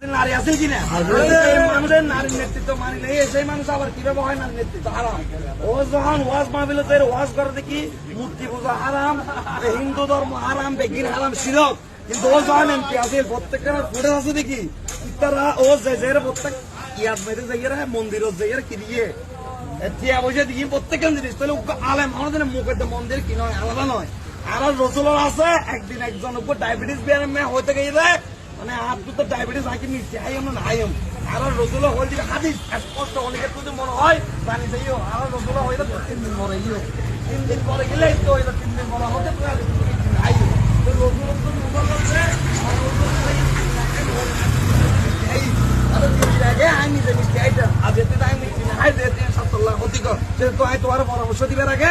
নারী আছেন কিনা মানুষের নারীর নেতৃত্ব মানি নেই সেই মানুষ আবার কিভাবে হয় নারীর নেতৃত্ব হারাম। ও যখন ওয়াজ মাহফিল ওয়াজ করে দেখি মূর্তি পূজা হারাম, হিন্দু ধর্ম হারাম, বেগিন হারাম, শিরক। কিন্তু ও যখন এমপি আছে প্রত্যেকটা ফুটে আছে দেখি তারা ও যে প্রত্যেক ইয়াদ মেরে যাইয়ে মন্দির যাইয়ে কি দিয়ে টিয়া বসে দেখি প্রত্যেকটা জিনিস তাহলে আলেম আমাদের মুখের মন্দির কি নয় আলাদা নয়। আর রসুল আছে একদিন একজন উপর ডায়াবেটিস হইতে গিয়ে মানে আপনি তো ডায়াবেটিস আগে মিষ্টি হাই আমরা নাই আর রসুল হয়ে দিকে হাদিস স্পষ্ট অনেকের যদি মনে হয় জানি যাইও আর রসুল হয়ে 3 দিন পরে গিয়েও 3 দিন পরে গেলে তো 3 দিন পরে হতে পারে রসুল তো মোবাইল করছে পরামর্শ দিবার আগে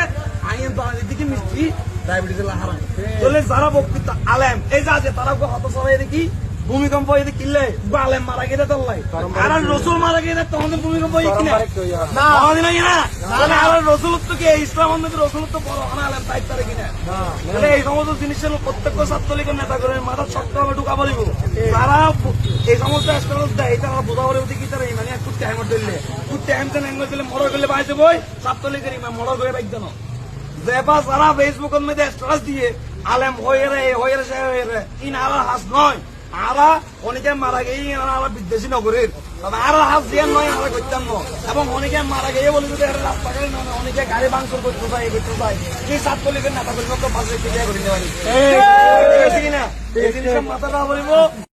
আইন দিকে মিষ্টি ডায়াবেটিস হারাম চলে যারা বক্তৃতা আলেম এই যে আছে তারা হত সবাই দেখি ভূমিকম্প এদি কিনলে আলেম মারা গেলে তোলাই আর রসুল মারা গেলে তোমাদের ভূমিকম্প কিনা আর রসুলত্ব কি ইসলাম রসুলত্ব বড় আলেম দায়িত্ব কিনা এই সমস্ত জিনিসের প্রত্যেক ছাত্রলীগের নেতা করে মাথার শক্ত ভাবে ঢুকা বলিব তারা এই সমস্ত দেয় তারা বোঝা বলে কি তারা মানে কুত্তে হ্যাঙ্গর দিলে কুত্তে হ্যাংতে হ্যাঙ্গর দিলে মরো গেলে বাইতে বই ছাত্রলীগের ইমাম মরো হয়ে বাইক যেবা যারা ফেসবুকের মধ্যে স্ট্যাটাস দিয়ে আলেম হয়ে রে সে হয়ে রে ইনারা হাস নয় আরা অনেকে মারা গিয়ে আরা বিদ্বেষী নগরীর আর হাস দিয়ে নয় আমরা করতাম না এবং অনেকে মারা গিয়ে বলি যদি রাস্তাঘাটে অনেকে গাড়ি ভাঙচুর করতে চাই এই ছাত্রলীগের নেতা কর্মী পাশে করি কিনা এই জিনিসের মাথাটা বলিব